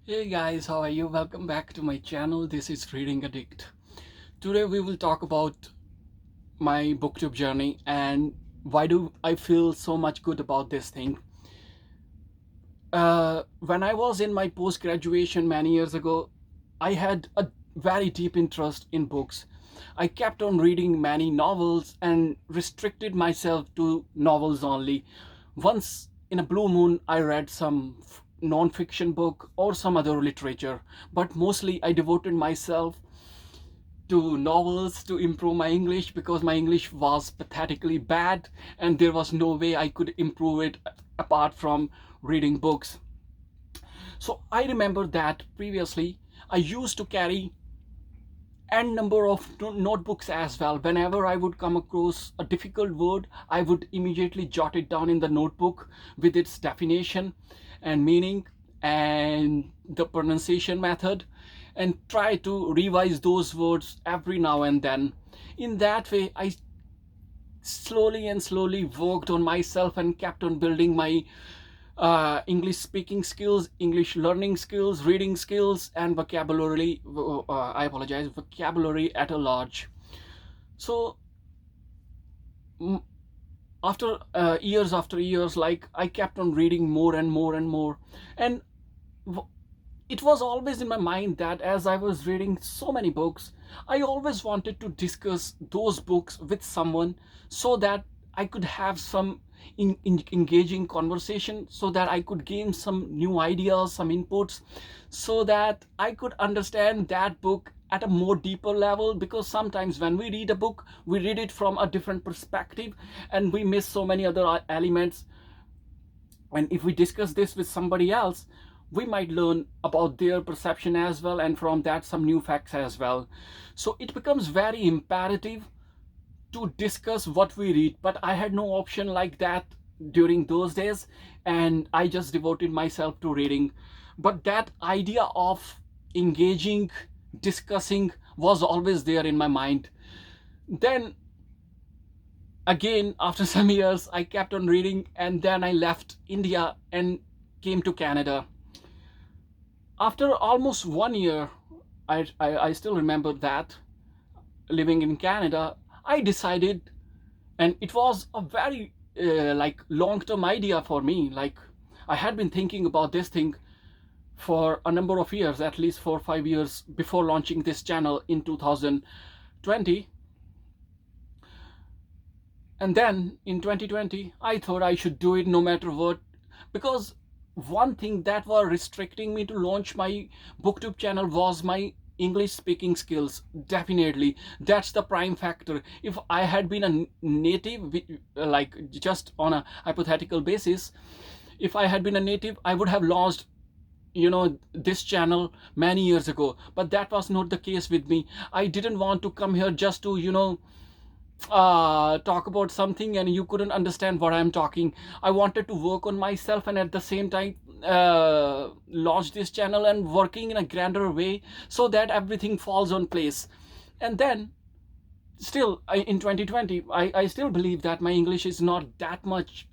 Hey guys, how are you? Welcome back to my channel. This is Reading Addict. Today we will talk about my booktube journey and why do I feel so much good about this thing. When I was in my post graduation many years ago, I had a very deep interest in books. I kept on reading many novels and restricted myself to novels only. Once in a blue moon, I read some non-fiction book or some other literature, but mostly I devoted myself to novels to improve my English because my English was pathetically bad and there was no way I could improve it apart from reading books. So I remember that previously I used to carry n number of notebooks as well. Whenever I would come across a difficult word, I would immediately jot it down in the notebook with its definition and meaning and the pronunciation method and try to revise those words every now and then. In that way, I slowly and slowly worked on myself and kept on building my English speaking skills, English learning skills, reading skills, and vocabulary. I apologize, vocabulary at a large. So mm, after years, like I kept on reading more and more and more, and it was always in my mind that as I was reading so many books, I always wanted to discuss those books with someone so that I could have some engaging conversation, so that I could gain some new ideas, some inputs, so that I could understand that book at a more deeper level. Because sometimes when we read a book, we read it from a different perspective and we miss so many other elements, and if we discuss this with somebody else, we might learn about their perception as well, and from that some new facts as well. So it becomes very imperative to discuss what we read, but I had no option like that during those days, and I just devoted myself to reading. But that idea of engaging, discussing was always there in my mind. Then again, after some years, I kept on reading, and then I left India and came to Canada. After almost 1 year, I still remember that, living in Canada, I decided, and it was a very like long-term idea for me. Like I had been thinking about this thing for a number of years, at least 4 or 5 years before launching this channel in 2020. And then in 2020, I thought I should do it no matter what, because one thing that was restricting me to launch my booktube channel was my English speaking skills. Definitely, that's the prime factor. If I had been a native, like just on a hypothetical basis, if I had been a native, I would have launched this channel many years ago. But that was not the case with me. I didn't want to come here just to talk about something and you couldn't understand what I'm talking. I wanted to work on myself and at the same time launch this channel and working in a grander way so that everything falls on place. And then still in 2020, I still believe that my English is not that much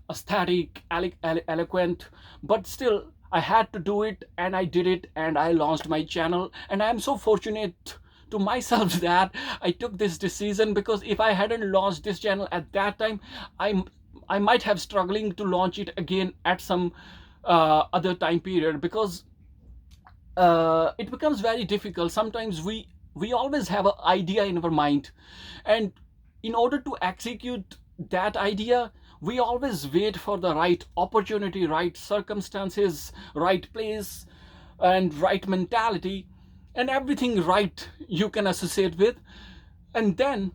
aesthetic, eloquent, but still I had to do it, and I did it, and I launched my channel. And I'm so fortunate to myself that I took this decision, because if I hadn't launched this channel at that time, i I might have struggling to launch it again at some other time period, because it becomes very difficult. Sometimes we always have an idea in our mind, and in order to execute that idea, we always wait for the right opportunity, right circumstances, right place, and right mentality, and everything right you can associate with. And then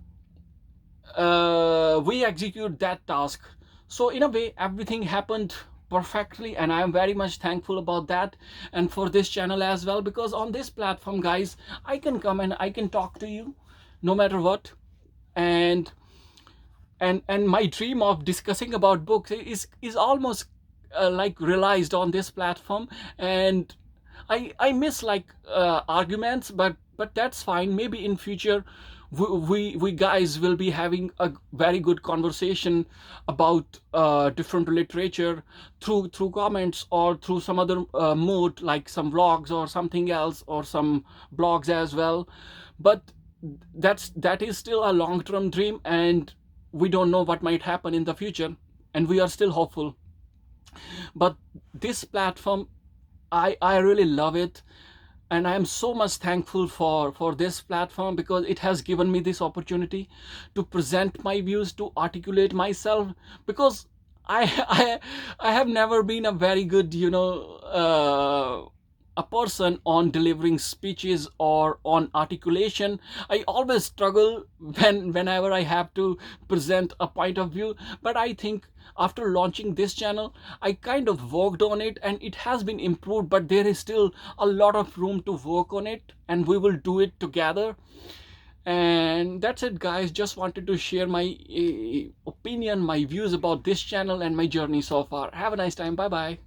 we execute that task. So in a way, everything happened perfectly, and I am very much thankful about that, and for this channel as well, because on this platform, guys, I can come and I can talk to you no matter what. And my dream of discussing about books is almost like realized on this platform. And I miss like arguments, but that's fine. Maybe in future we guys will be having a very good conversation about different literature through comments or through some other mode, like some vlogs or something else, or some blogs as well. But that is still a long term dream, and we don't know what might happen in the future, and we are still hopeful. But this platform, I really love it, and I am so much thankful for this platform, because it has given me this opportunity to present my views, to articulate myself. Because I I have never been a very good, a person on delivering speeches or on articulation. I always struggle whenever I have to present a point of view. But I think after launching this channel, I kind of worked on it, and it has been improved, but there is still a lot of room to work on it, and we will do it together. And that's it, guys. Just wanted to share my opinion, my views about this channel and my journey so far. Have a nice time. Bye bye.